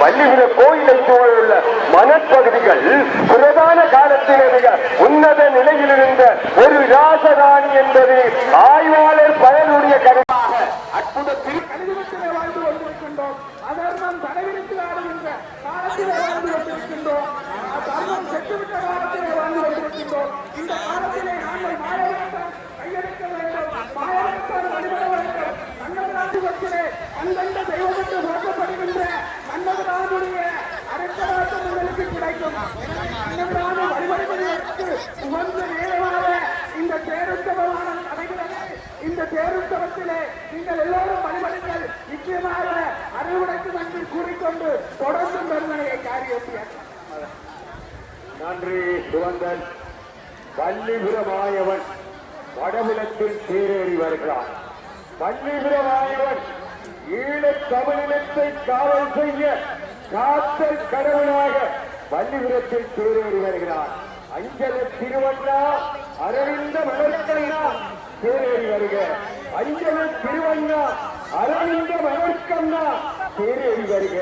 வள்ளிபுர கோயிலை சூழலுள்ள மணற்பகுதிகள் பிரதான காலத்திலே மிக உன்னத நிலையில் இருந்த ஒரு ராசராணி என்பது ஆய்வாளர் பலருடைய கருத்தாக அற்புதத்தில் வாழ்ந்து கொண்டிருக்கின்றோம். அதர்மம் தடைவிரித்து ஆடுகின்ற காலத்திலே வாழ்ந்து கொண்டிருக்கின்றோம். தர்மம் செத்துவிட்ட காலத்திலே வாழ்ந்து கொண்டிருக்கின்றோம். இந்த காலத்திலே நாங்கள் மாயவரத்தான் கையெடுக்க வேண்டும், மாயவரத்தான் வழிபட வேண்டும். கண்ணகராஜபக்தரே அந்தந்த தெய்வம் என்று போற்றப்படுகின்ற கண்ணகராஜுடைய அரசராட்டம் உங்களுக்கு கிடைக்கும். கண்ணகராஜ வழிபடுவதற்கு உகந்த நேரமாக இந்த தேருத்தவமானம் நடைகிறது. இந்த தேருத்தவத்திலே நீங்கள் எல்லோரும் வழிபடுங்கள். நிச்சயமாக அறிவுடைக்கும் என்று கூறிக்கொண்டு தொடர்ந்து பெருமனையை காரியத்திய நன்றி. சுவந்தன் வள்ளிபுரமாயவன் வடபுலத்தில் தேரேறி வருகிறான். வள்ளிபுரமாயவன் ஈழத் தமிழினத்தை காவல் செய்ய காத்தல் கடவுளாக வள்ளிபுரத்தில் தேரேறி வருகிறான். அஞ்சல திருவண்ணா அரவிந்த மலர்க்கண்ணா தேரேறி வருக. அஞ்சல திருவண்ணா அரவிந்த மலர்க்கண்ணா தேரேறி வருக.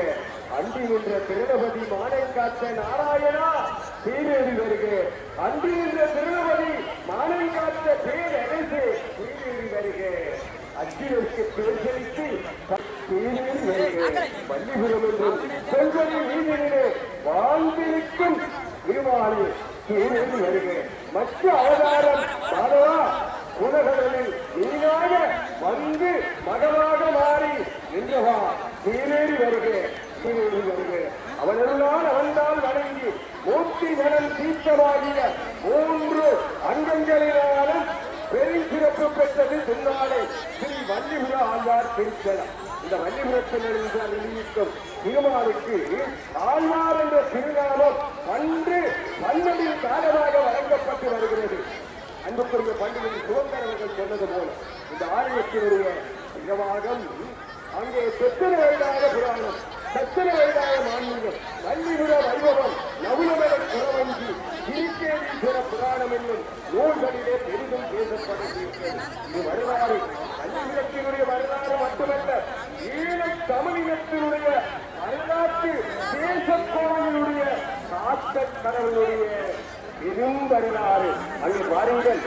அண்டி நின்ற திருநபதி மானை காத்த நாராயணா தேரேறி வருக. அண்டி நின்ற திருநபதி மானை காத்த பேரரசு தேரேறி வருக. அச்சிற்கு பேசலித்து தேரேறி வருக. வள்ளிபுரம் என்றும் செல்வரி வீதியிலே வாழ்ந்திருக்கும் திருமாலி தேரேறி வருக. மற்ற அவதாரம் மாதவா உலகளில் நீனாக வந்து மகவாக மாறி நின்றவா தேரேறி வருக. தேரேறி வருக. அவனெல்லாம் அவன்தான் வணங்கி மூர்த்தி நலன் தீர்த்தமாகிய 3 அங்கங்களினாலும் பெருஞ்சிறப்பு பெற்றது சொன்னாலே ஸ்ரீ வள்ளிபுர ஆழ்வார் திருத்தலம். இந்த வள்ளிபுரத்திலிருந்து அறிவிக்கும் திருமாலுக்கு ஆழ்வார் என்ற திருநாமம் அன்று மன்னரின் காலமாக வழங்கப்பட்டு வருகிறது. அன்புக்குரிய பண்டிகை சுதந்திர அவர்கள் சொன்னது போல இந்த ஆலயத்தினுடைய நிர்வாகம் அங்கே செத்தன வயதான புராணம், செத்தன வயதான மான்மீகம், வள்ளிபுர வைபவம், நவுலமலை குறவஞ்சி, திருக்கேதீஸ்வர புராணம் என்னும் நூல்களிலே பெரிதும் பேசப்பட்டிருக்கிறது. இது வரலாறு. வள்ளிபுரத்தினுடைய வரலாறு மட்டுமல்ல, ஈழத் தமிழினத்தினுடைய வரலாற்று தேசக்கோவிலுடைய காத்தல் கடவுளுடைய பெரும் வரலாறு. அங்கு பாருங்கள்,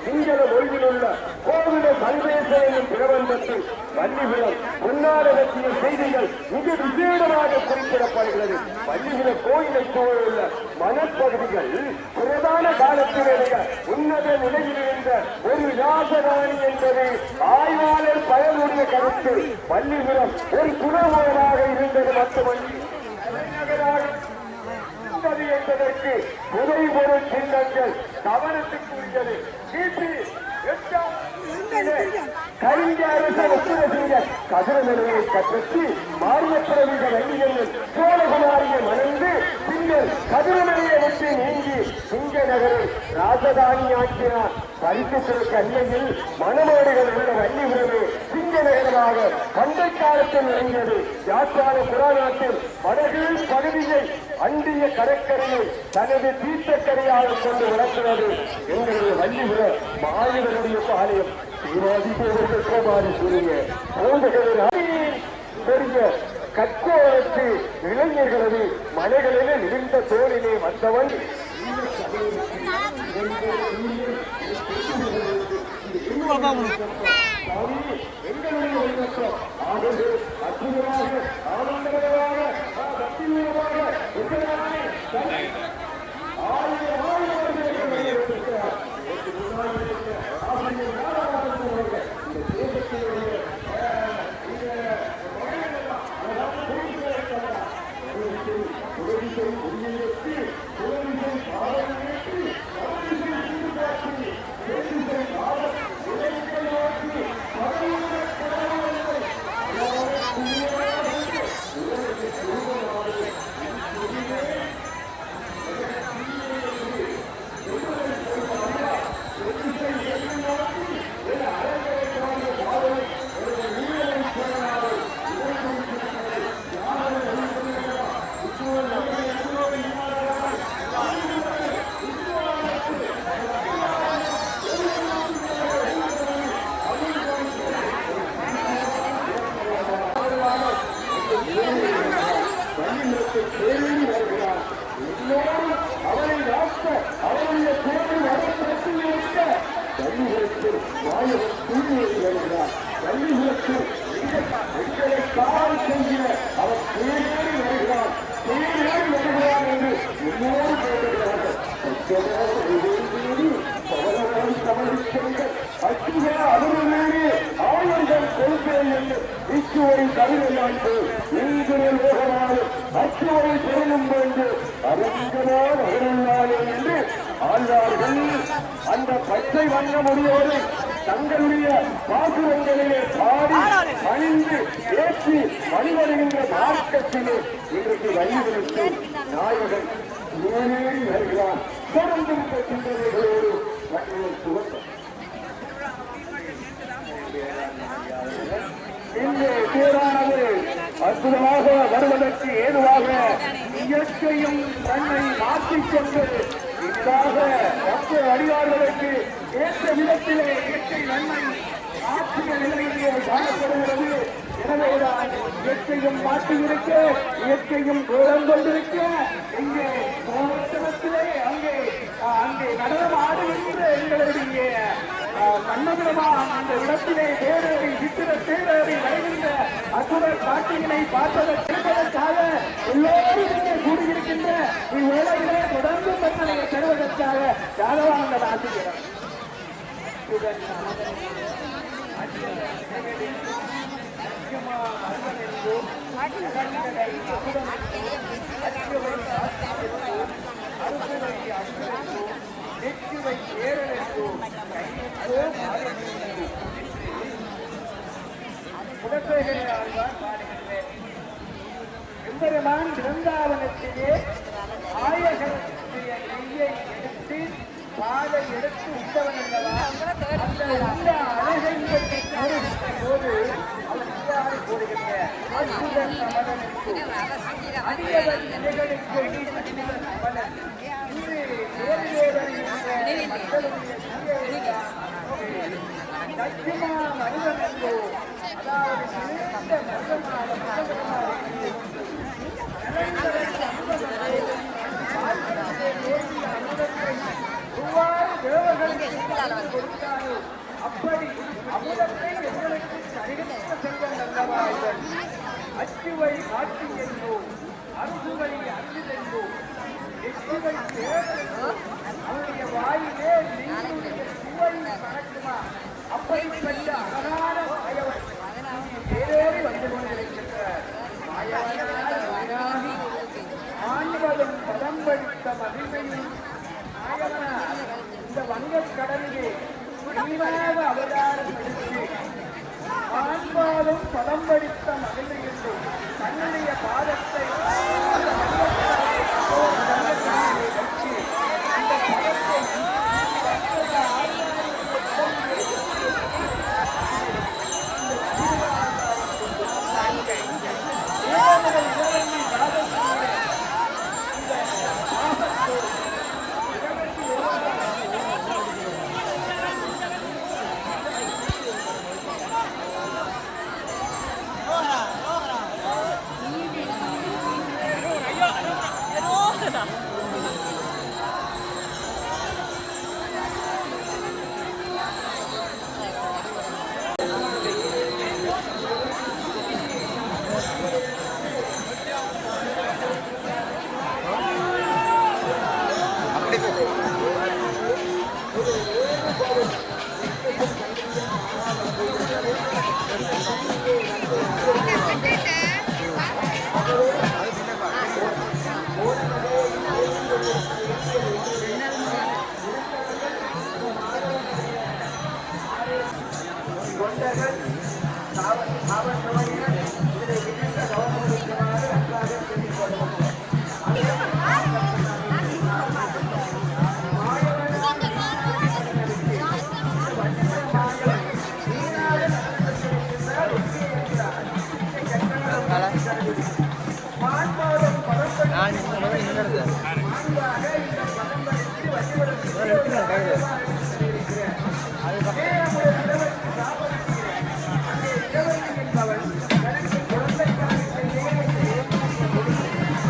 சிங்கள மொழியில் உள்ள கோவில சந்தேச என்னும் பிரபந்தத்தில் வள்ளிபுரம் பொன்னாரத்திய செய்திகள் மிக விசேடமாக குறிப்பிடப்படுகிறது. வள்ளிபுர கோயிலை சூழலுள்ள மணற்பகுதிகள் பிரதான காலத்திலேயே உன்னத நிலையில் இருந்த ஒரு ராசராணி என்பது ஆய்வாளர் பலருடைய கருத்து. வள்ளிபுரம் ஒரு துணவோராக இருந்தது மட்டுமல்ல, தலைநகராக என்பதற்கு புதை பொருள் சின்னங்கள் கவனத்துக்குரியது. கலிங்க அரசர் ஒப்புரசீகர் கதிரநிலையை கற்றி மாரியப்பிரவீக வள்ளியம்மன் சோழகுமாரியை மணந்து பின்னர் கதிரநிலையை விட்டு நீங்கி சிங்க நகரில் ராஜதானியாக்கினார். பரிசுத்திற்கு அன்னையில் மணமேடுகள் உள்ள வள்ளிபுரமே சிங்க நகரமாக பண்டை காலத்தில் விளங்கியது. யாழ்ப்பாண புராணத்தில் வடகிழ் பகுதியை அண்டிய கடற்கரையை தனது தீர்த்தக்கரையாக கொண்டு விளக்குகிறது. எங்களுடைய வள்ளிபுர மாயவனுடைய பாளையம் கோமாரி சூரிய பெரிய கற்கோலத்து இளைஞர்களது மலைகளிலே நிகழ்ந்த தோழிலே வந்தவன் எங்களுடைய அற்புதமாக ஆனந்தகரமாக தேடி வருகிறார். எல்லோரும் அவரை காக்க அவருடைய தேடி வரப்பட்டு இருக்க கல்விகளுக்கு நாயகன் தூய்மையை வருகிறார். கல்விகளுக்கு எங்களை காவல் செய்கிற அவர் தேடி வருகிறார். தேடி வருகிறார் என்று எல்லோரும் கேட்கிறார்கள். ஆயிரம் கொடுப்பேன் என்று இச்சுவை கவிதையாண்டு இன்றைய லோகமாறு அச்சுவை பெறணும் என்று அறிந்தனால் அகரல்லாது என்று ஆழ்வார்கள் அந்த பச்சை வண்ண முடியோடு தங்களுடைய பாசுரங்களிலே பாடி அணிந்து ஏற்றி வழிவருகின்ற மார்க்கத்திலே இன்றைக்கு வழிகளுக்கு நாயகன் ஏறி வருகிறார். தொடர்ந்தும் சிந்தனைகளோடு வண்டியில் சுகந்தம் இங்கே பேரானது அற்புதமாக வருவதற்கு ஏதுவாக இயற்கையும் தன்னை மாற்றிக்கொண்டு இதாக மற்ற அடியார்களுக்கு ஏற்ற விதத்திலே இயற்கை நன்மை ஆற்றிய நிலையிலே காணப்படுகிறது. எனவேதான் இயற்கையும் மாற்றியிருக்க இயற்கையும் கோலம் கொண்டிருக்க இங்கே கோலத்திலே அங்கே நடனம் ஆடுகின்ற எங்களுடைய கண்ணபுரமா அந்த இடத்திலே தேரடி சித்திர தேரடி வருகின்ற அசுர காட்சியினை பார்ப்பதற்காக எல்லோரும் இங்கே கூடியிருக்கின்ற இவ்வேளையிலே தொடர்ந்து தன்னை பெறுவதற்காக யாதவானந்த ஆசிரியர் எம்பெருமான் பிருந்தாவனத்திலே ஆயகரத்துடைய நெய்யை எடுத்து பாலை எடுத்து உண்டவன் அல்லவா அந்த அழகை போது அவர் போடுகின்ற அற்புதன் சமதனுக்கு அடியவன் நிலைகளுக்கு சமதன் சத்தியமா மனிதன் என்றோ அதாவது சிறந்த அப்படி அமுதத்தை எங்களுக்கு சரிகிட்ட செல்வன் அல்லவா இவன் அச்சுவை ஆட்சி என்றோ அறுசுவை அன்று என்றோ எச்சுவை தேர்ந்தோ அவருடைய வாயிலே நீருடைய சுவை மணக்குமா அப்படிப்பட்ட அழகான மாயவன் தேரோடு வந்து கொண்டிருக்கின்ற மாயவனாகி ஆண்பதும் பதம் படித்த மகிமையும் மாயவனார் இந்த வங்கக் கடலிலே இனிமையாக அவதாரம் எடுத்து ஆண்பாலும் பதம் படித்த மகிழ்ச்சியும் தன்னுடைய பாதத்தை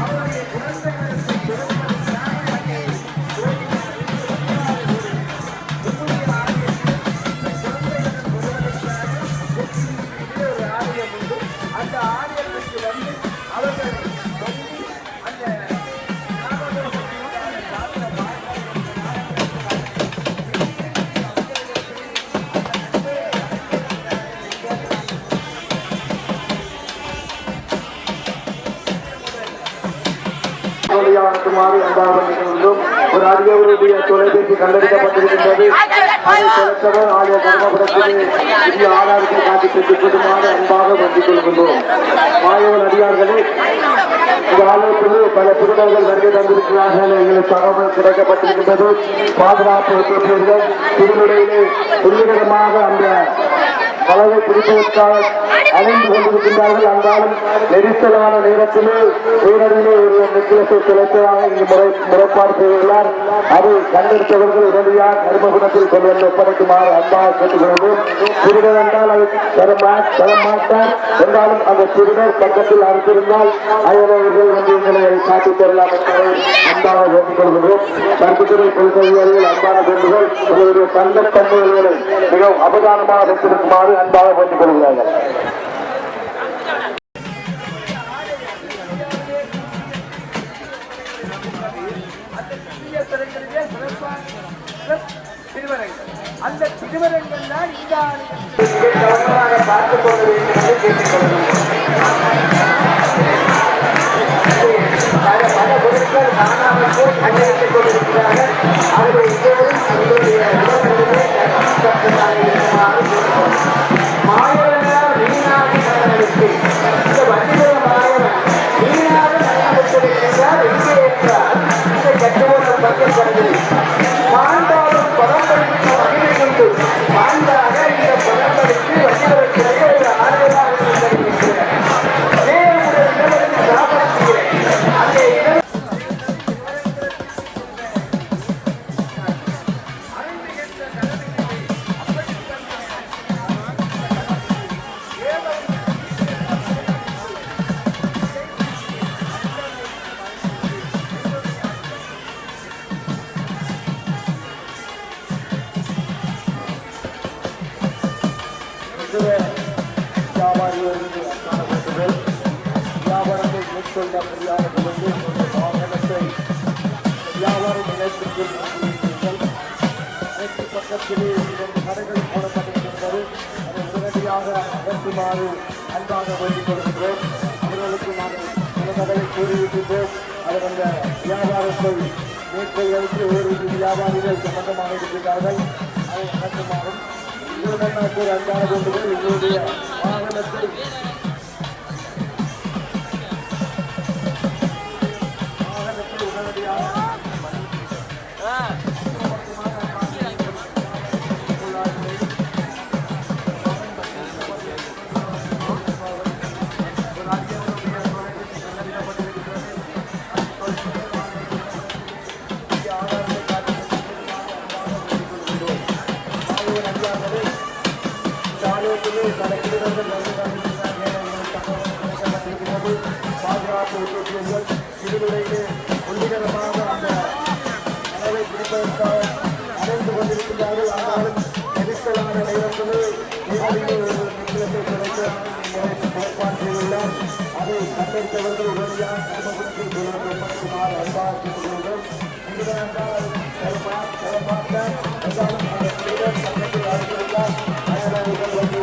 அவன் ஒரு அடியவருடைய தொலைபேசி கண்டறியப்பட்டிருக்கின்றது. ஆதாரத்தை காட்டி பெற்றுக் கொள்ளுமாறு அன்பாக வேண்டிக் கொள்கின்றோம். மாயவன் அடியார்களே, இந்த ஆலயத்திலே பல திருடர்கள் வருகை தந்திருக்கிறார்கள். எங்களுக்கு தகவல் கிடைக்கப்பட்டிருக்கின்றது. பாதுகாப்பு ஒத்துழைப்புகள் திருநடையிலே துல்லியமாக அந்த அளவை பிடிப்பதற்காக அணைந்து கொண்டிருக்கின்றார்கள். அன்றாலும் நெரிசலான நேரத்திலே பேரணியிலே ஒரு நெக்லஸை செலுத்ததாக இங்கு முறைப்பாடு செய்துள்ளார். அதை கண்டெடுத்தவர்கள் உடனடியாக கர்மகுணத்தில் கொண்டு வந்து ஒப்படைக்குமாறு அன்பாக கேட்டுக்கொள்வோம். திருடர் என்றால் அதை தரமாட்டார் என்றாலும் அந்த திருடர் பக்கத்தில் அறுத்திருந்தால் அயலவர்கள் வந்து எங்களை காட்டித் தரலாம் என்பதை அன்பாக வேண்டிக் கொள்கிறோம். கருத்துத்துறை கொள்கையாளர்கள் அன்பான வேண்டுகள் உங்களுடைய தங்கத்தன்மைகளை மிகவும் அவதானமாக வைத்திருக்குமாறு அன்பாக வேண்டிக் கொள்கிறார்கள். அந்த திருவரங்கள் தான் இந்த பார்த்துக் கொள்ள வேண்டும் என்று கேட்டுக்கொள்கிறோம். பல பொருட்கள் காணாமல் போய் கண்டறித்துக் கொண்டிருக்கிறார்கள். அவர்கள் எல்லோரும் தங்களுடைய மாயவனால் வீணாக நடவடிக்கை இந்த வண்டிகளை மாயவன் வீணாக நடவடிக்கிறார். எங்கே என்றால் இந்த கட்டுவோர் பங்கேற்கிறது. மாண்டாலும் பரம்பரைக்கு மகிமை கொண்டு மாண்டாக இந்த பரம்பரைக்கு வண்டிகளுக்கிடையே ஒரு ஆறுதலாக இருக்கிறார். வியாபாரத்தை மேற்கொள்ள முடியாதவர்களுக்கு வாகனத்தை வியாபாரம் நிலையத்திற்குள் அனைத்து பக்கத்திலே 2 கடைகள் போடப்பட்டிருக்கின்றது. அதை உடனடியாக அகற்றுமாறு அன்பாக வேண்டிக் கொள்கின்றோம். அவர்களுக்கு நாங்கள் சில கதையை கூறியிருக்கின்றோம். அவர் அந்த வியாபாரத்தை மேற்கொள்வதற்கு ஒரு வியாபாரிகள் சம்பந்தமாக இருக்கின்றார்கள். அதை அகற்றுமாறும் இதனுடன் ஒரு அன்பாக வேண்டுகோள். எங்களுடைய வாகனத்தை பாதுகாப்பு ஒத்துழைப்புகள் திருவிழையிலே ஒன்றிகரமாக அந்த அளவை பிடிப்பதற்காக அடைந்து கொண்டிருக்கிறார்கள். ஆனாலும் நெரிசலான நேரத்திலே நிலத்தை கிடைக்க ஏற்பாடு செய்துள்ளார். அதை கண்டறிந்தவர்கள் உடனடியாக கர்மகுணத்தில் ஒப்படைக்குமாறு அன்பாக கேட்டுக்கொள்கிறோம். என்றால் அந்த திருடன் பக்கத்தில் அழைத்துள்ளார். அயலவர்கள் வந்து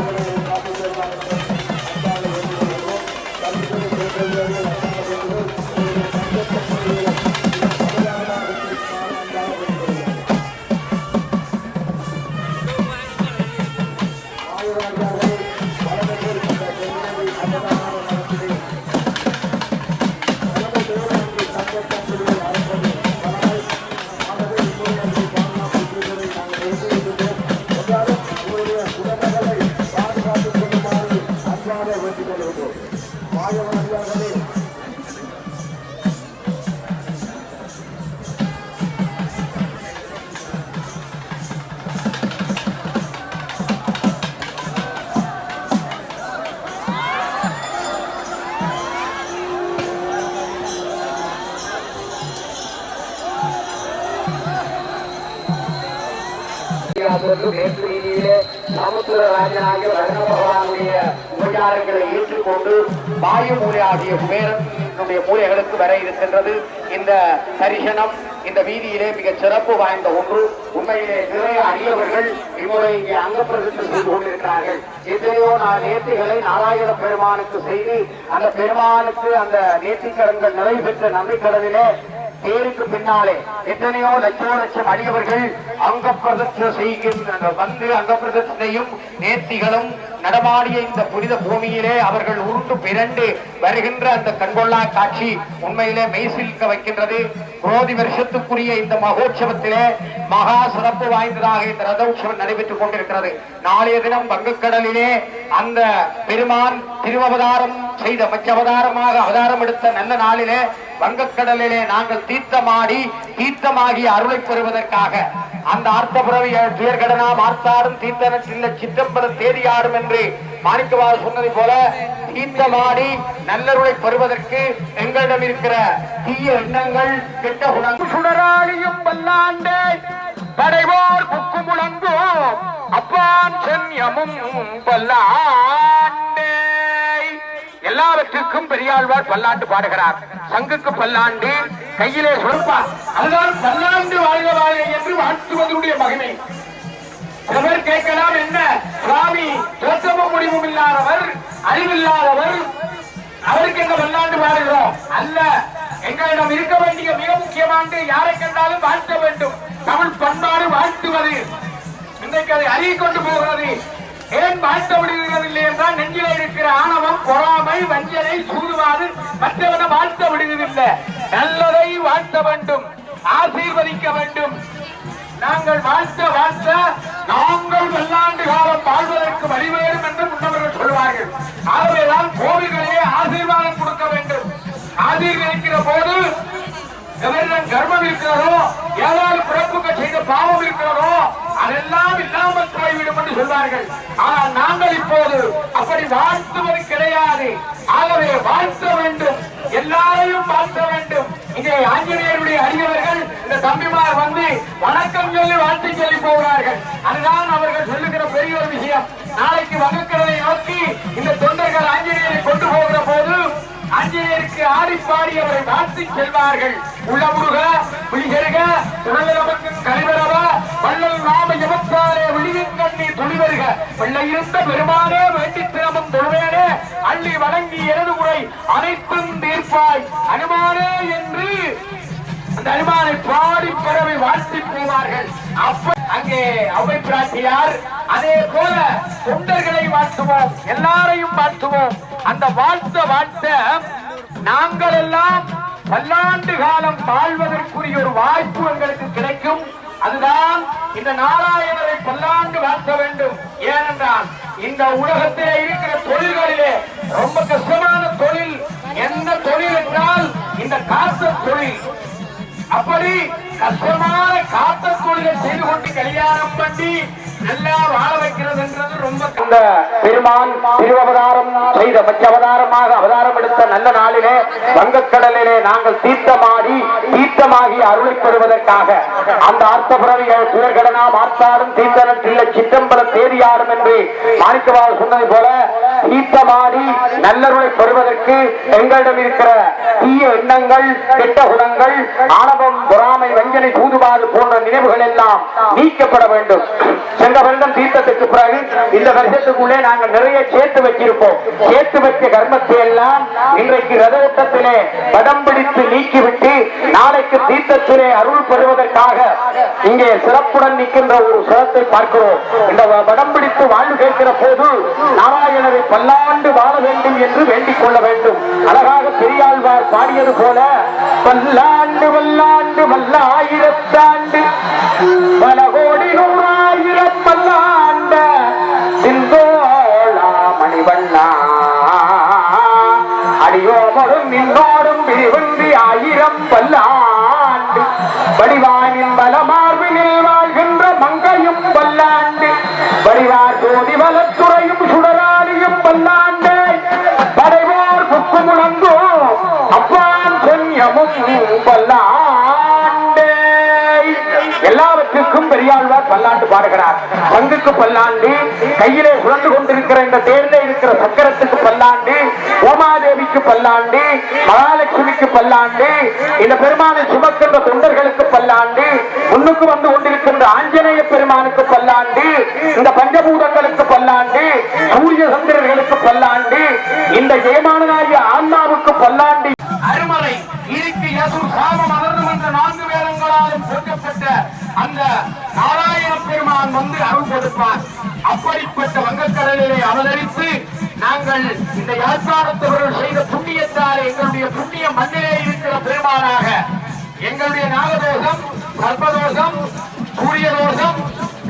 சமுத்திரராஜனாக வர்ண பகவானுடைய உபச்சாரங்களை ஏற்றுக்கொண்டு வாயு மூலை ஆகிய குபேரனுடைய மூலைகளுக்கு வர இருக்கின்றது. இந்த தரிசனம் இந்த வீதியிலே மிக சிறப்பு வாய்ந்த ஒன்று. உண்மையிலே நிறைய அடியவர்கள் இம்முறை இங்கே அங்கப்பிரதிஷ்டை செய்து கொண்டிருக்கிறார்கள். எத்தனையோ நேர்த்திகளை நாராயண பெருமானுக்கு செய்து அந்த பெருமானுக்கு அந்த நேர்த்திக்கடன்கள் நிறைவேற்ற நன்றிக்கடனிலே தேருக்கு பின்னாலே எத்தனையோ லட்சம் அடியவர்கள் அங்கப்பிரதிஷ்டை செய்கின்ற வந்து அங்கப்பிரதிஷ்டையும் நேர்த்திகளும் நடமாடிய இந்த புனித பூமியிலே அவர்கள் உருண்டு பிறண்டு வருகின்ற அந்த கண்கொள்ளா காட்சி உண்மையிலே மெய்சில்க வைக்கின்றது. குரோதி வருஷத்துக்குரிய இந்த மகோற்சவத்திலே மகா சிறப்பு வாய்ந்ததாக இந்த ரத உற்சவம் நடைபெற்றுக் கொண்டிருக்கிறது. நாளைய தினம் வங்கக்கடலிலே அந்த பெருமான் திருவவதாரம் செய்த மச்சவதாரமாக அவதாரம் எடுத்த நல்ல நாளிலே வங்கக்கடலிலே நாங்கள் தீர்த்தமாகிய அருளை பெறுவதற்காக அந்த ஆர்த்தபுரவி துயர்கடனா மார்த்தாடும் தீர்த்தனத்தில் சிற்றம்பலம் தேடியாடும் என்று மாணிக்கவாசர் சொன்னதை போல தீர்த்தமாடி நல்லருளை பெறுவதற்கு எங்களிடம் இருக்கிற தீய எண்ணங்கள் கெட்ட குணங்கள் சுடராளியும் பல்லாண்டே படைவோர் புக்கு முழங்கோ அப்பான் சென்யமும் பல்லாண்டே. எல்லாவற்றுக்கும் பெரியாழ்வார் பல்லாண்டு பாடுகிறார். சங்குக்கு பல்லாண்டு, கையிலே சொல்பா, அதுதான் பல்லாண்டு வாழ்க வாழ்க என்று வாழ்த்துவதனுடைய மகிமை. சிலர் கேட்கலாம், என்ன சுவாமி தோற்றமும் முடிவும் இல்லாதவர், அறிவில்லாதவர், அவருக்கு எங்க பல்லாண்டு பாடுகிறோம்? அல்ல, எங்களிடம் இருக்க வேண்டிய மிக முக்கியமான யாரை கண்டாலும் வாழ்த்த வேண்டும். தமிழ் பண்பாடு வாழ்த்துவது. இன்றைக்கு அதை அறிய கொண்டு போகிறது. ஏன் வாழ்த்த விடுகிறதில்லை என்றால் நெஞ்சிலே இருக்கிற ஆணவம், பொறாமை, வஞ்சனை, சூதுவாது மற்றவனை வாழ்த்த விடுவதில்லை. நல்லதை வாழ்த்த வேண்டும், ஆசீர்வதிக்க வேண்டும். நாங்கள் வாழ்த்த நாங்கள் பல்லாண்டு காலம் வாழ்வதற்கு வழிவேறும் என்று முன்னவர்கள் சொல்வார்கள். ஆகவேதான் கோவில்களே ஆசீர்வாதம் கொடுக்க வேண்டும். ஆசீர்வதிக்கிற போது எவரிடம் கர்மம் இருக்கிறதோ, ஏதாவது பிறப்புக்கு செய்த பாவம் இருக்கிறதோ அதெல்லாம் இல்லாமல் போய்விடும் என்று சொல்வார்கள். ஆனால் நாங்கள் இப்போது அப்படி வாழ்த்துவது கிடையாது. ஆகவே வாழ்த்த வேண்டும், எல்லாரையும் வாழ்த்த வேண்டும். இங்கே ஆஞ்சநேயருடைய அடியவர்கள் இந்த தம்பிமார் வந்து வணக்கம் சொல்லி வாழ்த்து சொல்லி போகிறார்கள். அதுதான் அவர்கள் சொல்லுகிற பெரிய ஒரு விஷயம். நாளைக்கு வங்கக்கடலை நோக்கி இந்த தொண்டர்கள் ஆஞ்சநேயரை கொண்டு போகிற போது ஆஞ்சநேயருக்கு ஆடிப்பாடி அவரை வாழ்த்து செல்வார்கள். உள்ளமுருக விழிகருக துணலமக்கும் கலிவரவ வள்ளல் நாம எமத்தாரே விழிவின் கண்ணி துணிவருக வெள்ளை இருந்த பெருமானே வேண்டி திறமும் தொழுவேனே அள்ளி வழங்கி எனது முறை அனைத்தும் தீர்ப்பாய் அனுமானே என்று அந்த அனுமானை பாடி பறவை வாழ்த்தி போவார்கள். அப்ப அங்கே அவை பிராட்டியார் அதே போல தொண்டர்களை வாழ்த்துவோம், எல்லாரையும் வாழ்த்துவோம். அந்த வாழ்த்த நாங்கள் எல்லாம் பல்லாண்டு காலம் வாழ்வதற்குரிய ஒரு வாய்ப்பு எங்களுக்கு கிடைக்கும். அதுதான் இந்த நாராயணரை பல்லாண்டு வாழ்த்த வேண்டும். ஏனென்றால் இந்த உலகத்திலே இருக்கிற தொழில்களிலே ரொம்ப கஷ்டமான தொழில் என்ன தொழில் என்றால் இந்த காத்த தொழில். அப்படி கஷ்டமான காத்த தொழிலை செய்து கொண்டு கல்யாணம் பண்ணி நல்லா வாழ வைக்கிறது என்றது ரொம்ப. இந்த பெருமான் திருவவதாரம் செய்த மச்சவதாரமாக அவதாரம் எடுத்த நல்ல நாளிலே வங்கக்கடலிலே நாங்கள் தீர்த்தமாகி அருளை பெறுவதற்காக அந்த ஆர்த்தபுரவிகள் துயர்கடனா மார்த்தாடும் தீர்த்தனத்தில் சிற்றம்பலம் தேடியாடும் என்று மாணிக்கவாசர் சொன்னதை போல தீர்த்தமாடி நல்லருளை பெறுவதற்கு எங்களிடம் இருக்கிற தீய எண்ணங்கள், கெட்ட குணங்கள், ஆணவம், பொறாமை, வஞ்சனை, சூதுபாது போன்ற நினைவுகள் எல்லாம் நீக்கப்பட வேண்டும். சென்ற வருடம் தீர்த்தத்துக்கு பிறகு இந்த வருஷத்துக்குள்ளே நாங்கள் நிறைய சேர்த்து வச்சிருப்போம். சேர்த்து வச்ச கர்மத்தை எல்லாம் இன்றைக்கு ரதோட்டத்திலே படம் பிடித்து நீக்கிவிட்டு நாளைக்கு தீர்த்தத்திலே அருள் பெறுவதற்காக இங்கே சிறப்புடன் நிற்கின்ற ஒரு சிரத்தை பார்க்கிறோம். இந்த படம் பிடித்து வாழ்வு கேட்கிற போது நாராயணரை பல்லாண்டு வாழ வேண்டும் என்று வேண்டிக் கொள்ள வேண்டும். அழகாக பெரியாழ்வார் பாடியது போல பல்லாண்டு வல்லாண்டு வல்லாயிரத்தாண்டு பல கோடி நூறாயிரம் பல்லாண்ட சிந்தோளா மணிவண்ணா அடியோமரும் நின்னோடும் பிரிவன்றி ஆயிரம் பல்லாண்டு வடிவானின் பலமார்பினில் வாழ்கின்ற மங்கையும் பல்லாண்டு வடிவார் ஜோதி வலத்துறையும் சுடராளியும் பல்லாண்டு படைவோர் புக்கு முழங்கோ அப்பான் சென்யமும் பல்லாண்டு. எல்லாவற்றுக்கும் பெரியாழ்வார் பல்லாண்டு பாடுகிறார். சங்குக்கு பல்லாண்டு, கையிலே சுழந்து கொண்டிருக்கிற இந்த தேர்ல இருக்கிற சக்கரத்துக்கு பல்லாண்டு, உமாதேவிக்கு பல்லாண்டு, மகாலட்சுமிக்கு பல்லாண்டு, இந்த பெருமானை சுமக்கின்ற தொண்டர்களுக்கு பல்லாண்டு, முன்னுக்கு வந்து கொண்டிருக்கின்ற ஆஞ்சநேய பெருமானுக்கு பல்லாண்டு, இந்த பஞ்சபூதங்களுக்கு பல்லாண்டு, சூரிய சந்திரர்களுக்கு பல்லாண்டு, இந்த ஜெயமானாகிய ஆன்மாவுக்கு பல்லாண்டு. அருமலை இருக்கு யசுர் சாமம் அமர்ந்து என்ற 4 வேதங்களாலும் போற்றப்பட்ட அந்த நாராயண பெருமான் வந்து அருள் கொடுப்பார். அப்படிப்பட்ட வங்கக்கடலிலே அவதரித்து நாங்கள் இந்த யாழ்ப்பாணத்தவர்கள் செய்த புண்ணியத்தால் எங்களுடைய புண்ணிய மண்ணிலே இருக்கிற பெருமானாக எங்களுடைய நாகதோஷம், சர்ப்பதோஷம், சூரிய தோஷம்,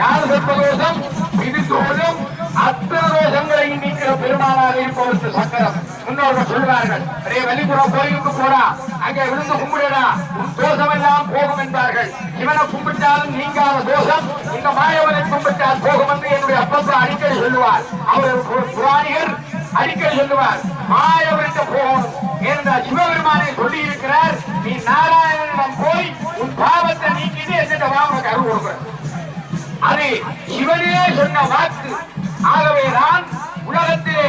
நாகசர்ப்பதோஷம், விதிதோஷம், அத்தனை தோஷங்களையும் நீக்கிற பெருமானாக இருப்பவருக்கு சக்கரம். முன்னோர்கள் சொல்வார்கள், வெளிப்புறம் கோயிலுக்கு போடா, அங்கே விழுந்து கும்பிடா, தோஷம் எல்லாம் போகும் என்பார்கள். இவனை கும்பிட்டாலும் நீங்காத தோஷம் இந்த மாயவனை கும்பிட்டால் போகும் என்று என்னுடைய அப்பப்பா அடிக்கடி சொல்லுவார். அவர் புராணிகர் அடிக்கடி சொல்லுவார், மாயவனுக்கு போகணும் என்றால் சிவபெருமானை சொல்லி இருக்கிறார். நீ நாராயணனிடம் போய் உன் பாவத்தை நீக்கிட்டு என்கிட்ட வாங்க அருள் கொடுக்கிறார். அது சிவனே சொன்ன வாக்கு. ஆகவேதான் உலகத்திலே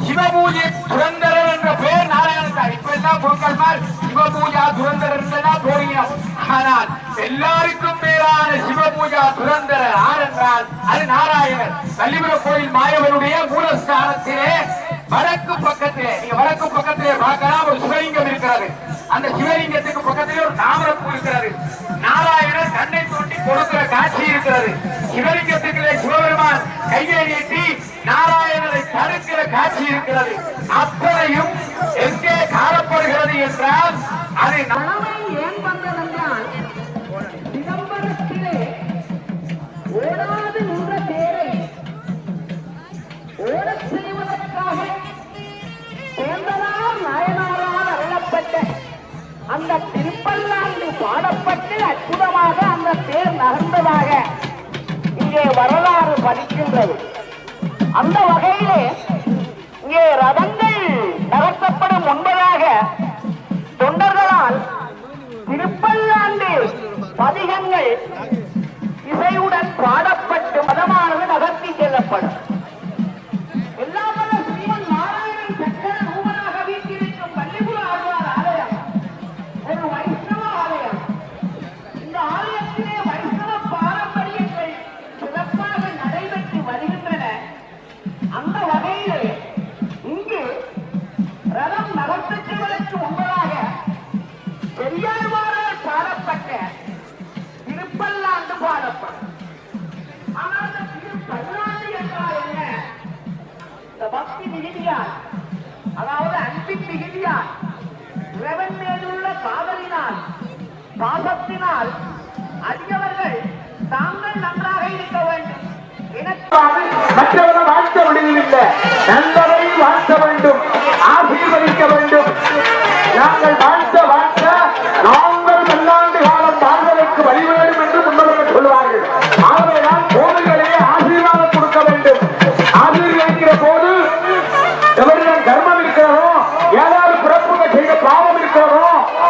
சிவபூஜை துரந்தரர் என்ற பெயர் நாராயணன். இப்ப எல்லாம் குருக்கள் சிவபூஜா துரந்தரர் போடுகிறோம். ஆனால் எல்லாருக்கும் மேலான சிவபூஜா துரந்தரர் யார் என்றால் அது நாராயணர். வள்ளிபுர கோயில் மாயவனுடைய மூலஸ்தானத்திலே வடக்கு பக்கத்திலே, நீங்க வடக்கு பக்கத்திலே பார்க்கலாம், ஒரு சிவலிங்கம் இருக்கிறது. அந்த சிவலிங்கத்துக்கு பக்கத்திலே ஒரு தாமரப்பூ இருக்கிறது. நாராயணர் கண்ணை தோண்டி கொடுக்கிற காட்சி இருக்கிறது. சிவலிங்கத்துக்கு சிவபெருமான் கையை நீட்டி நாராயணரை தடுக்கிற காட்சி இருக்கிறது. அத்தனையும் எங்கே காணப்படுகிறது என்றால் அது ஏன் வந்ததென்றால் சிதம்பரத்திலே ஓடாது நின்ற தேரை ஓடச் செய்வதற்காக சேந்தனார் நாயனாரால் அருளப்பட்ட அந்த திருப்பல்லாண்டு பாடப்பட்டு அற்புதமாக அந்த தேர் நகர்ந்ததாக இங்கே வரலாறு பதிக்கின்றது. அந்த வகையிலே இங்கே ரதங்கள் நகர்த்தப்படும் முன்பதாக தொண்டர்களால் திருப்பல்லாண்டு பதிகங்கள் இசையுடன் பாடப்பட்டு மதமானது நகர்த்தி செல்லப்படும். எல்லாவல்ல ஸ்ரீமன் நாராயணன் சக்கர ரூபனாக வீட்டிருக்கும் வள்ளிபுர ஆழ்வார் ஆலயம் ஒரு வைஷ்ணவ ஆலயம். இந்த ஆலயத்திலே வைஷ்ணவ பாரம்பரியங்கள் சிறப்பாக நடைபெற்று வருகின்றன. அந்த வகையிலே இங்கு ரதம் நகர்த்துவதற்கு முன்பதாக பெரியாழ்வாரால் பாடப்பட்ட திருப்பல்லாண்டு பாடப்படும். ஆனால் அந்த திருப்பல்லாண்டு என்றால் என்ன? இந்த பக்தி மிகுதியால், அதாவது அன்பின் மிகுதியால், இறைவன் மேலுள்ள காதலினால், பாசத்தினால் அடியவர்கள் தாங்கள் நன்றாக இருக்க வேண்டும். மற்றவரை வாழ்த்த விடுவதில்லை, நண்பரை வாழ்த்த வேண்டும், ஆசீர்வதிக்க வேண்டும். நாங்கள் வாழ்த்த வாழ்த்த நாங்கள் பல்லாண்டு காலம் வாழ்வதற்கு வழிவேடும் என்று முன்னவர்கள் சொல்வார்கள். ஆகவேதான் கோவில்களே ஆசீர்வாதம் கொடுக்க வேண்டும். ஆசீர்வதிக்கிற போது எவரிடம் தர்மம் இருக்கிறதோ, ஏதாவது பிறப்புக செய்த பாவம் இருக்கிறதோ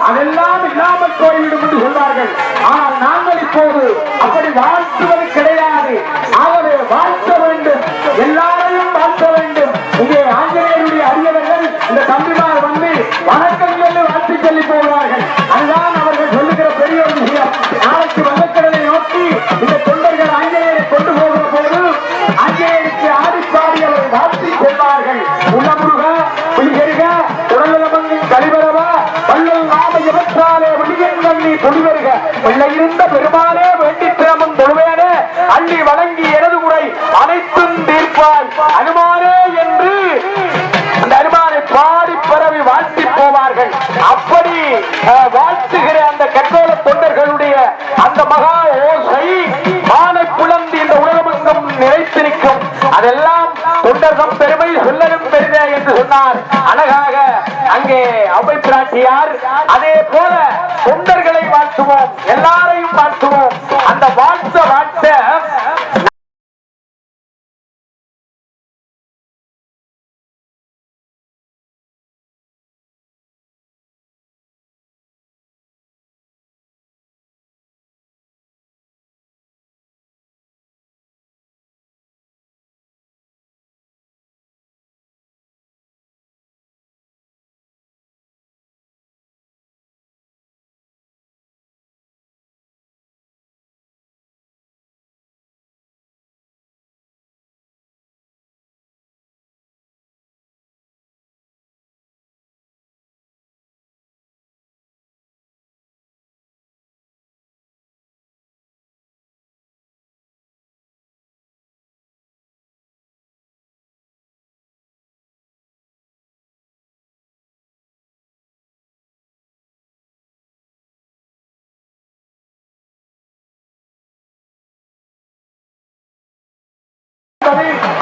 அதெல்லாம் இல்லாமல் போய்விடும் என்று சொல்வார்கள். ஆனால் நாங்கள் இப்போது அப்படி வாழ்த்துவது கிடையாது. ஆகவே வாழ்த்த வேண்டும், எல்லாரையும் வாழ்த்த வேண்டும். இங்கே ஆஞ்சநேயருடைய அரியவர்கள் இந்த தம்பிமார் வந்து வணக்கங்கள் வாழ்த்து சொல்லி போகிறார்கள். அதுதான் அவர்கள் சொல்லுகிற பெரிய ஒரு விஷயம். நாளைக்கு வங்கக்கடலை நோக்கி இந்த தொண்டர்கள் ஆஞ்சநேயரை கொண்டு போகிற போது ஆஞ்சநேயருக்கு ஆடிப்பாடி அவர் வாழ்த்தி செல்வார்கள். உணமுருக புலிகருக உடலமங்கும் கழிவரவா வள்ளல் நாம எவற்றாலே விழியங்கள் நீ பொலிவருக வெள்ளை இருந்த பெருமானே வேண்டி திறமும் தொழுவேனே அள்ளி வழங்கி எனது முறை அனைத்தும் தீர்ப்பாய் அனுமானே என்று அந்த அனுமானை பாடி பரவி வாழ்த்தி போவார்கள். அப்படி வாழ்த்துகிற அந்த கட்டோல தொண்டர்களுடைய அந்த மகா ஓசை மானை புலந்து இந்த உலகமெங்கும் நிலைத்திருக்கும். அதெல்லாம் தொண்டர்தம் பெருமை சொல்லலும் பெரித என்று சொன்னார் அழகாக அங்கே அவை பிராட்டியார். அதே போல தொண்டர்களை வாழ்த்துவோம், எல்லாரையும் வாழ்த்துவோம். அந்த வாழ்த்த வாழ்த்த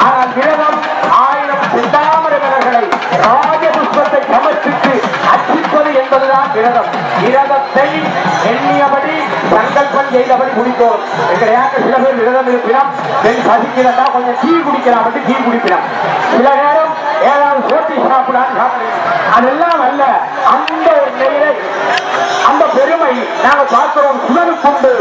ஆனால் விரதம் 1000 செந்தாமரை மலர்களை ராஜபுஷ்பத்தை சமர்ப்பித்து அர்ச்சிப்பது என்பதுதான் விரதம். விரதத்தை எண்ணியபடி சங்கல்பம் செய்தபடி முடித்தோம். எங்களையாக்க சில பேர் விரதம் இருப்பினோம், பெண் பசிக்கிறதா கொஞ்சம் டீ குடிக்கலாம் என்று டீ குடிப்பினோம். சில நேரம் ஏதாவது சோட்டி சாப்பிடான்னு சாப்பிடுவோம். அதெல்லாம் அல்ல. அந்த ஒரு நிலை, அந்த பெருமை நாங்கள் பார்க்கிறோம் சிவனுக்கு உண்டு.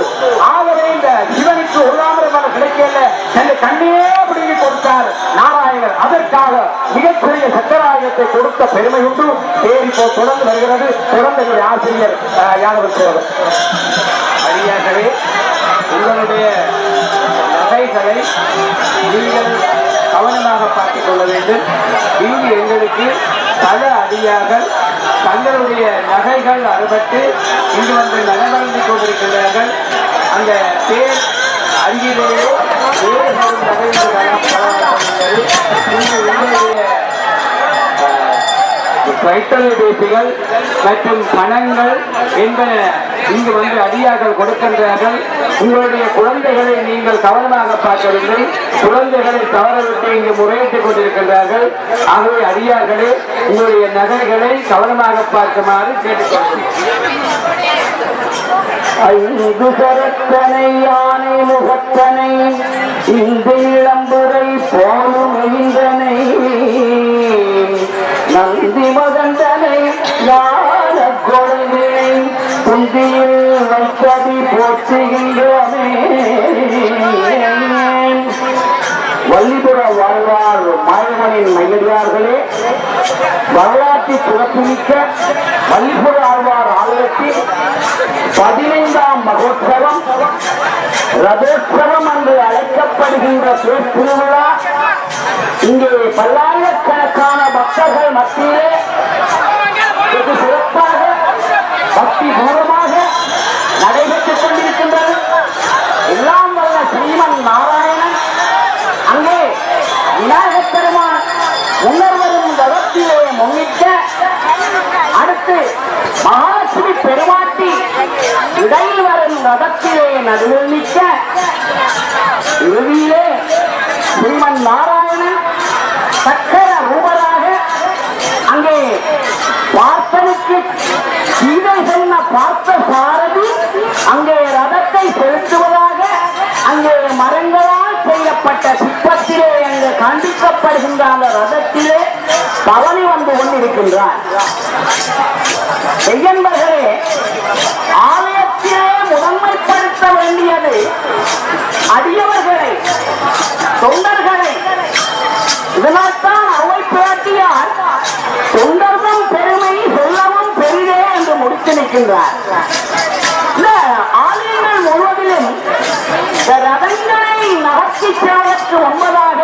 ஆகவே இந்த சிவனுக்கு ஒரு தாமரை கிடைக்கல, தன்னை கண்ணையே பிடிங்கி கொடுத்தார் நாராயணர். அதற்காக மிகப்பெரிய சக்கராயத்தை கொடுத்த பெருமை உண்டு. தேடி போ தொடர்ந்து வருகிறது. தொடர்ந்து ஆசிரியர் யாதவர் சேவர். சரியாகவே உங்களுடைய நகைகளை நீங்கள் கவனமாக பார்த்துக் கொள்ள வேண்டும். இங்கு எங்களுக்கு பல அடியார்கள் தங்களுடைய நகைகள் அறுபட்டு இங்கு வந்து நலவழங்கிக் கொண்டிருக்கின்றார்கள். அந்த தேர் அருகிலேயே வேறு நகைகள் கைத்தொலைபேசிகள் மற்றும் பணங்கள் என்பன இங்கு வந்து அடியார்கள் கொடுக்கின்றார்கள். உங்களுடைய குழந்தைகளை நீங்கள் கவனமாக பார்க்கவில்லை. குழந்தைகளை தவறவிட்டு இங்கு முறையிட்டுக் கொண்டிருக்கின்றார்கள். ஆகவே அடியார்களே உங்களுடைய நகைகளை கவனமாக பார்க்குமாறு கேட்டுக்கொள்கிறேன். ஐந்து கரத்தனை யானை முகத்தனை இந்த இளம்புரை போலும் இந்தனை நந்தி மகந்தனை ஞான கொள்கை குந்தியில் வைத்ததி போற்றுகின்றமே. வள்ளிபுர வாழ்வார் மாயவனின் மையடியார்களே, வரலாற்று சிறப்புமிக்க வள்ளிபுர ஆழ்வார் ஆலயத்தில் 15ஆம் மகோத்சவம் ரதோற்சவம் என்று அழைக்கப்படுகின்ற திருவிழா இங்கே பல்லாயிரக்கணக்கான பக்தர்கள் மத்தியிலே வெகு சிறப்பாக பக்தி பூர்வமாக நடைபெற்றுக் கொண்டிருக்கின்றது. எல்லாம் வல்ல ஸ்ரீமன் நாராயணன் அங்கே விநாயகப் பெருமான் முன்னர் வரும் ரதத்திலே முன்னிட்ட, அடுத்து மகாலட்சுமி பெருமாட்டி இடையில் வரும் ரதத்திலே நடுவில் நிற்க, இறுதியிலே ஸ்ரீமன் நாராயணன் சக்கர ரூபராக அங்கே பார்த்தனுக்கு சீதை சொன்ன பார்த்த சாரதி அங்கே ரதத்தை செலுத்துவதாக அங்கே மரங்களால் செய்யப்பட்ட சிற்பத்திலே அங்கு காண்பிக்கப்படுகின்ற அந்த ரதத்திலே பவனி வந்து கொண்டிருக்கின்றார். செய்யன்பர்களே, ஆலயத்திலே முதன்மைப்படுத்த வேண்டியது அடியவர்களை, தொண்டர்களை. இதனால்தான் அவை பேட்டியார் தொண்டர்தம் பெருமை சொல்லவும் பெரிதே என்று முடித்து நிற்கின்றார். ஆலயங்கள் முழுவதிலும் ரதங்களை நகர்த்தி செல்வதற்கு முன்பதாக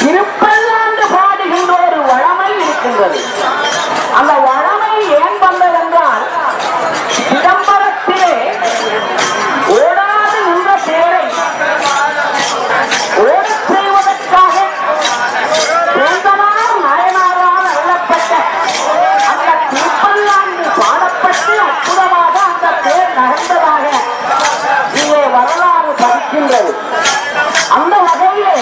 திருப்பல்லாண்டு பாடுகின்ற ஒரு வழமை இருக்கின்றது. அந்த வழமை ஏன் வந்ததென்றால், சிதம்பரத்திலே ஓடாது நின்ற தேரை ஓடச் செய்வதற்காக சேந்தனார் நாயனாரால் அருளப்பட்ட அந்த திருப்பல்லாண்டு பாடப்பட்டு அற்புதமாக அந்த தேர் நகர்ந்ததாக இங்கே வரலாறு பதிக்கின்றது. அந்த வகையிலே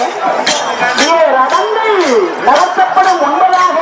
இங்கே ரதங்கள் நகர்த்தப்படும் முன்பதாக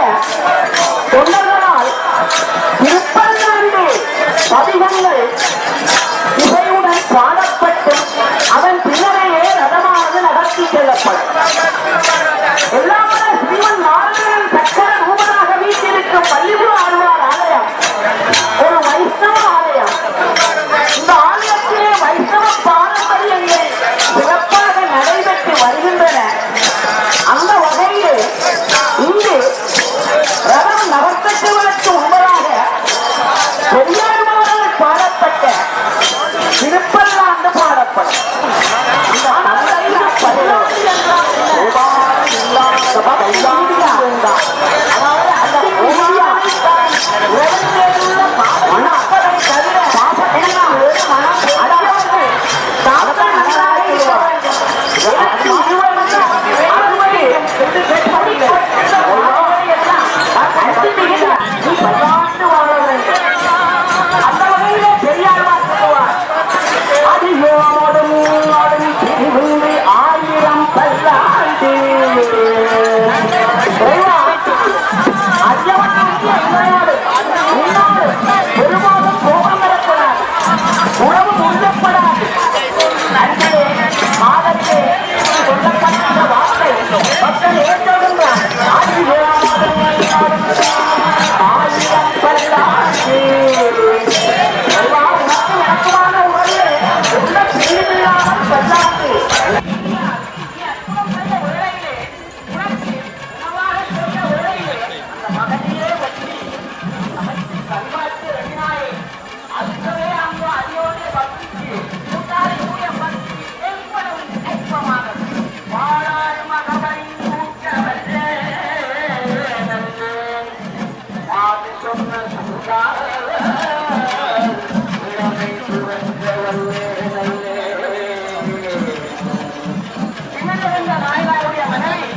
நாயனாருடைய மனைவி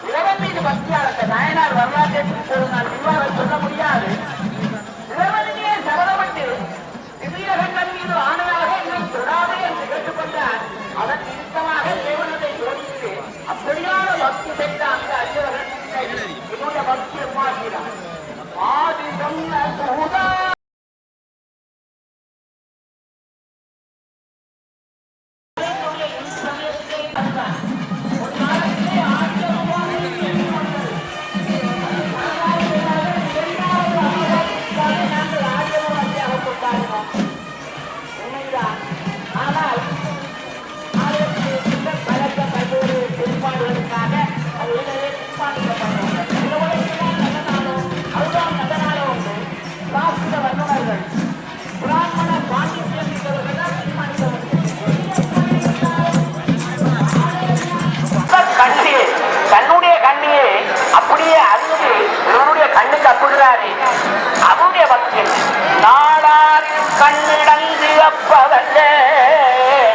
இறைவன் மீது பக்தியால் அந்த நாயனார் வரலாற்றை நான் விரிவாக சொல்ல முடியாது. இறைவனையே சபதப்பட்டு திவ்யகங்கள் மீது ஆணையாக என்னை தொடாதே என்று கேட்டுக்கொண்டார். அதன் நிமித்தமாக தேவனத்தை யோசித்து அப்படியான பக்தி செய்த அந்த அஞ்சவர்கள் என்னுடைய பக்தியை மாற்றினார். ஆதிகம் சூதா தன்னுடைய கண்ணியை அப்படியே அழிந்து இவனுடைய கண்ணுக்கு அப்பிடுறாரு. அவனுடைய பக்தி நாடாரின் கண்ணிடந்து அப்பவல்ல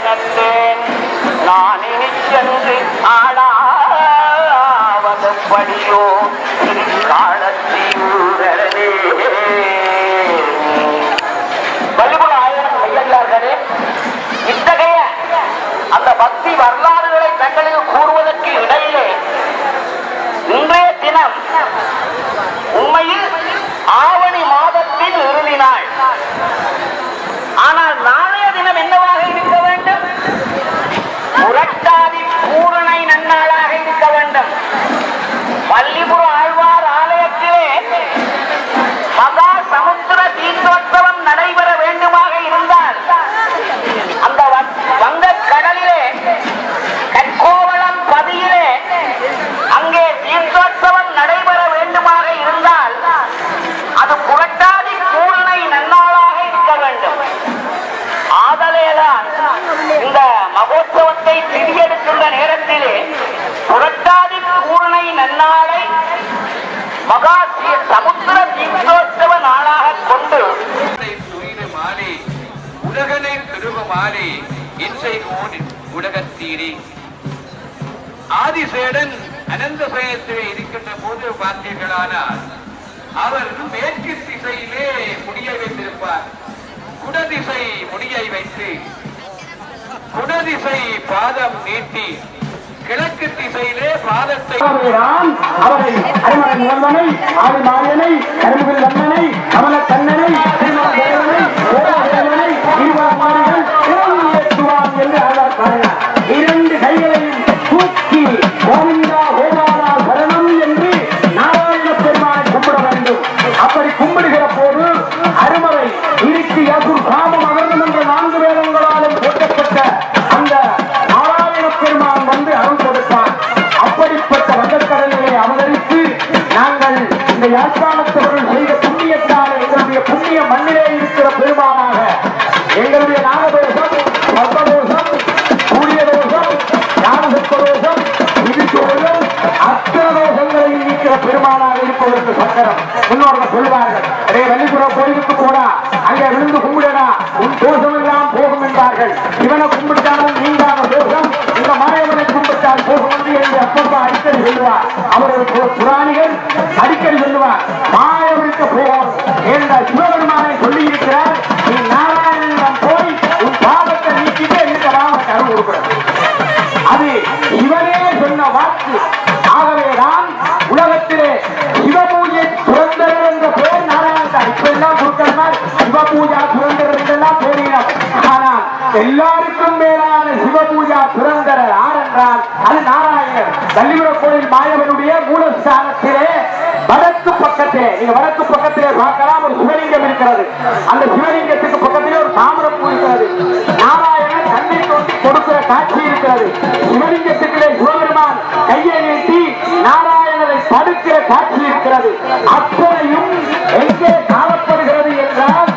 நந்தேன் நான் இனி சென்று ஆடாவதப்படியோ இது காலத்தில் வள்ளிபுர ஆயிரம் மையல்லார்களே, இத்தகைய அந்த பக்தி வரலாறுகளை தங்களுக்கு கூறுவதற்கு இடையிலே இன்றைய தினம் உண்மையில் ஆவணி மாதத்தின் இறுதி நாள். ஆனால் நாளைய தினம் என்னவாக இருக்க வேண்டும்? புரட்டாதி பூரணை நன்னாளாக இருக்க வேண்டும். வள்ளிபுர ஆழ்வார் ஆலயத்திலே மகா சமுத்திர தீர்த்தோற்சவம் நடைபெற வேண்டுமாக இருந்தால் அந்த வங்கக் கடலிலே கற்கோவளம் பதியிலே அங்கே தீர்த்தோற்சவம் நடைபெற வேண்டுமாக இருந்தால் அது புரட்டாதி பூரணை நன்னாளாக இருக்க வேண்டும். ஆதலேதான் இந்த மகோத்சவத்தை திரியெடுக்கின்ற நேரத்திலே புரட்டாதி பூரணை நன்னாளை மகா சமுத்திர தீர்த்தோற்சவ நாளாக கொண்டு உலகனை திருவமாலே இன்றையோன் உலகத்தீரே ஆதிசேடன் அனந்த சயத்திலே இருக்கின்ற போது பார்த்தீர்களானால் அவர் மேற்கு திசையிலே முடியை வைத்திருப்பார். குடதிசை முடியை வைத்து குடதிசை பாதம் நீட்டி கிழக்கு திசையிலே பாதத்தை அவரை அரிமலை முதல்வனை ஆதிமாயனை கருமுகில் அம்மனை கமல கண்ணனை ஏற்றுவான் என்று அவர் பாடினார். இரண்டு கைகளையும் தூக்கி கோவிந்தா கோபாலா சரணம் என்று நாராயண பெருமானை கும்பிட வேண்டும். அப்படி கும்பிடுகிற போது அருமறை இருக்கு யசுர் காமம் அகர்ந்தம் என்ற 4 வேதங்களாலும் போற்றப்பட்ட அந்த நாராயண பெருமான் வந்து அருள் கொடுப்பார். அப்படிப்பட்ட வங்கக்கடலிலே அவதரித்து நாங்கள் இந்த யாழ்ப்பாணத்தவர்கள் செய்த புண்ணியத்தால் எங்களுடைய புண்ணிய மண்ணிலே இருக்கிற பெருமானாக எங்களுடைய நாகதோஷம், பத்மதோஷம், சூரியதோஷம், ஞானசத்வதோஷம், விதிதோஷம், அத்தனதோஷங்களையும் நீக்கிற பெருமானாக இருப்பதற்கு சக்கரம். முன்னோர்கள் சொல்வார்கள், அதே வள்ளிபுர கோயிலுக்கு போனா அங்கே விழுந்து கும்பிடனா உன் தோஷம் எல்லாம் போகும் என்பார்கள். இவனை கும்பிட்டாலும் நீங்கான தோஷம், இந்த மாயவனை கும்பிட்டால் போகும் என்று அப்பப்பா அடிக்கடி சொல்லுவார். அவர்கள் புராணிகள் அடிக்கடி சொல்லுவார், மாயவனுக்கு போகும் என்ற சிவபெருமானை சொல்லி இருக்கிறார். நீ நாராயணனிடம் போய் உன் பாவத்தை நீக்கிட்டே இருக்கலாம் கருள் கொடுக்கிறது. அது இவனே சொன்ன வாக்கு. ஆகவேதான் உலகத்திலே சிவபூஜை சுரந்தரர் என்ற பெயர் நாராயணன். இப்ப எல்லாம் கொடுக்கிறார் சிவபூஜா சுரந்தரர் என்றெல்லாம் பேரினம். ஆனால் எல்லாருக்கும் மேலான சிவபூஜா சுரந்தரர் யார் என்றால் அது நாராயணர். வள்ளிபுர கோயில் மாயவனுடைய மூலஸ்தானத்திலே வடக்கு பக்கத்திலே, நீங்க வடக்கு பக்கத்திலே பார்க்கலாம், ஒரு சிவலிங்கம் இருக்கிறது. அந்த சிவலிங்கத்துக்கு பக்கத்திலே ஒரு தாமிரப்பூ இருக்கிறது. நாராயணன் தண்ணி தோண்டி கொடுக்கிற காட்சி இருக்கிறது. சிவலிங்கத்துக்கிலே சிவபெருமான் கையை நீட்டி நாராயணனை தடுக்கிற காட்சி இருக்கிறது. அத்தனையும் எங்கே காணப்படுகிறது என்றால்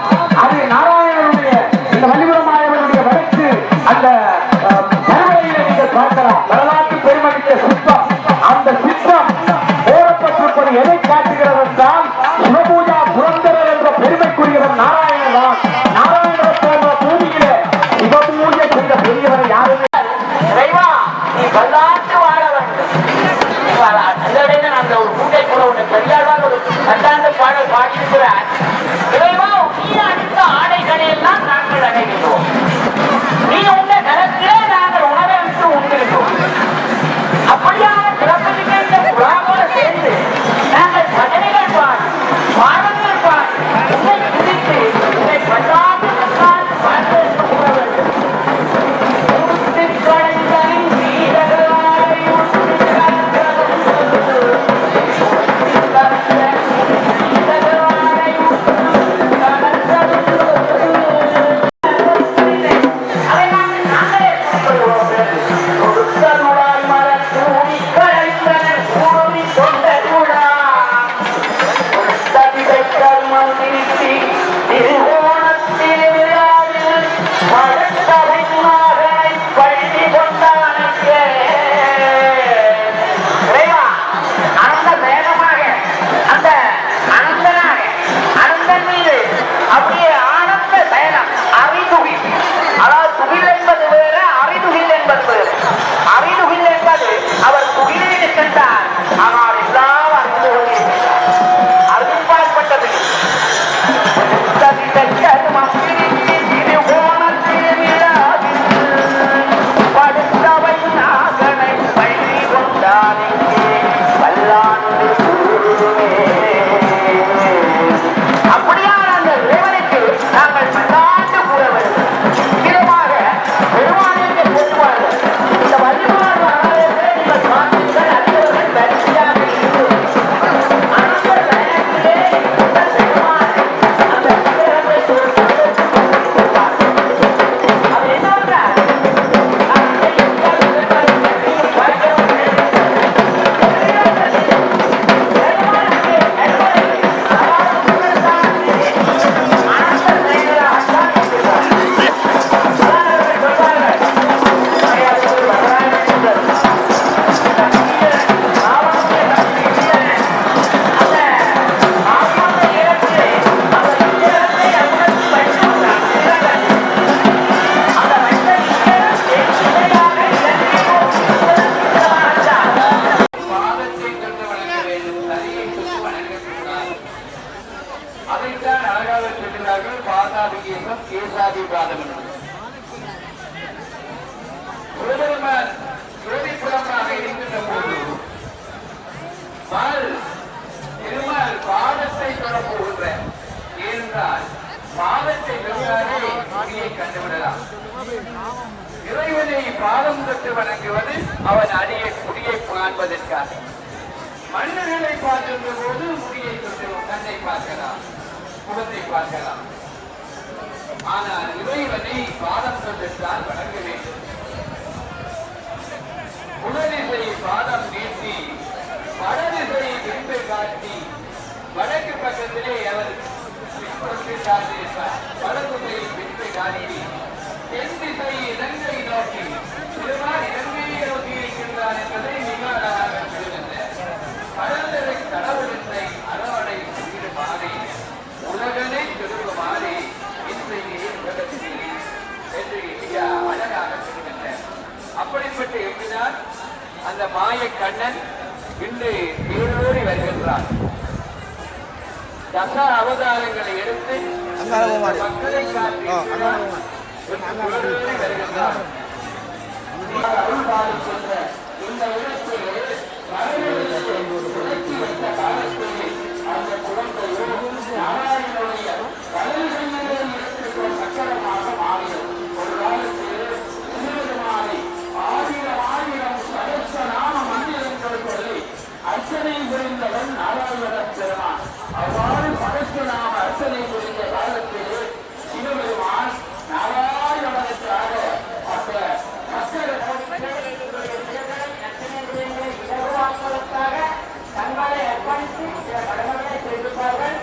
அது நாராயணனுடைய இந்த வள்ளிபுர மாயவனுடைய வடக்கு அந்த கருவறையிலே நீங்கள் பார்க்கலாம். வரலாற்று பெருமதிக்க சிற்பம். அந்த சிற்பம் போடப்பட்டிருப்பது எதை காட்டுகிறது என்றால் சிவபூஜா கேட்கிறார். இறைவா, நீ அணிந்த ஆடைகளை எல்லாம் நாங்கள் அணிகிறோம். நீ உண்ட கரத்திலே நாங்கள் உணவை விட்டு உண்டிருக்கிறோம். அப்படியான சிறப்பு நிகழ்ந்த புறாவோடு சேர்ந்து நாங்கள் பஜனைகள் பாடி பாடல்கள் பாடி உன்னை துதித்து உன்னை பல்லாண்டு பார்த்து கூற வேண்டும். கலைஞரின் வீரர்களாய் இறைவனை பாதம் தொட்டு வணங்குவது அவன் அடியை முடியை காண்பதற்காக. மனிதர்களை பார்க்கின்ற போது முடியை தொட்டு கண்ணை பார்க்கலாம், முகத்தை பார்க்கலாம். ஆனால் இறைவனை பாதம் தொட்டால் வணங்க வேண்டும். உடலிசை பாதம் நீட்டி வடதிசை விரும்பை காட்டி வடக்கு பக்கத்திலே அவர் வடதுகை விரும்பை காட்டி தென் திசை இலங்கை நோக்கி திருவார் இலங்கையை நோக்கி இருக்கின்றார் என்பதை மிக அழகாக சொல்லுகின்ற கடற்கரை கடவுளத்தை அறவடை உயிர் மாறி உலகனை திரும்ப மாறி இன்றைய உலகத்திலே என்று மிக அழகாக சொல்லுகின்ற அப்படிப்பட்ட எம்பினார் அந்த மாய கண்ணன் இன்று தேரோடி வருகின்றார். தச அவதாரங்களை எடுத்து மக்களை காட்டி வருகின்றார். இந்த இடத்திலே வைத்த காலத்திலே அந்த குழந்தையோ நாராயணனுடைய கடல்களில் இருக்கிற சக்கரமாக மாறியது. ஒரு காலத்திலே மாறி ஆயிரம் சகஸ்ரநாம மந்திரங்கள் சொல்லி அர்ச்சனை புரிந்தவன் நாராயண பெருமான். அவ்வாறு சகஸ்ரநாம அர்ச்சனை புரிந்த காலத்திலே சிவபெருமான் நாராயணனுக்காக அந்த தங்களை அர்ப்பணித்து சில கடமைகளை செய்திருப்பார்கள்.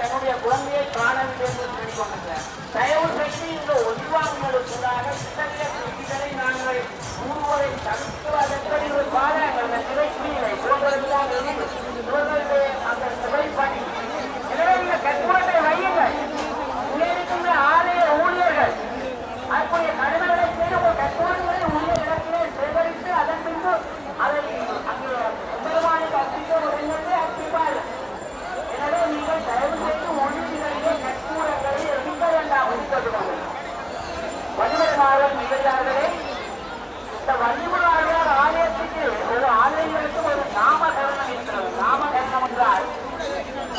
தன்னுடைய குழந்தையை காணவில்லை என்று சொல்லிக்கொண்டிருக்க தயவு செய்து இந்த ஒளிவாங்களுக்குள்ளாக இத்தகைய செய்திகளை நாங்கள் கூறுவதை தடுப்பதற்கு ஒரு பாதங்கள் அந்த சிறைக்குறிகளை போன்றதெல்லாம் இவர்களுடைய அந்த சிறை பணி. எனவே இந்த கட்டுப்பாட்டை வையுங்கள். இங்கே இருக்கின்ற ஆலய ஊழியர்கள் அதற்குரிய கடமைகளை செய்து ஒரு கட்டுப்பாடுகளை உள்ள இடத்திலே சேகரித்து அதன் பின்பு அதை அங்கே பெருமானுக்கு அர்ப்பிக்க உடனே அர்ப்பிப்பார்கள். எனவே நீங்கள் தயவு செய்து ஒழுங்கிலேயே கற்பூரங்களை எடுக்க வேண்டாம் ஒதுக்கப்படுவார்கள். வழிபடுமாறும் நிகழ்ச்சார்களே, இந்த வழிபடாளர் ஆலயத்துக்கு ஒரு ஆலயங்களுக்கு ஒரு நாமகரணம் இருக்கிறது. நாமகரணம் என்றால்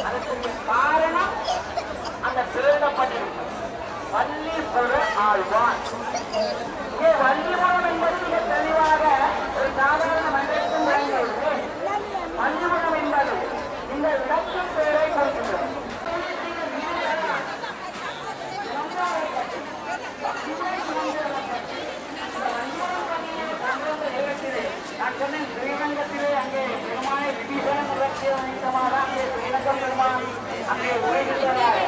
அதற்கு காரணம் அந்த பிரேதப்பட்டிருக்கும் வள்ளிபுர ஆழ்வான். இங்கே வள்ளிபுரம் என்பது மிக தெளிவாக ஒரு சாதாரண மன்றத்தில் விளங்குகிறது. வள்ளிபுரம் என்பது இந்த இடத்தின் பெயரை கொடுக்கின்றது. நான் சொன்னேன் ஸ்ரீரங்கத்திலே அங்கே பெருமானை விபீஷணன் நிகழ்ச்சியமாக அங்கே ஸ்ரீரங்கம் பெருமானை அங்கே உரைகின்றார்.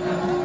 மாடு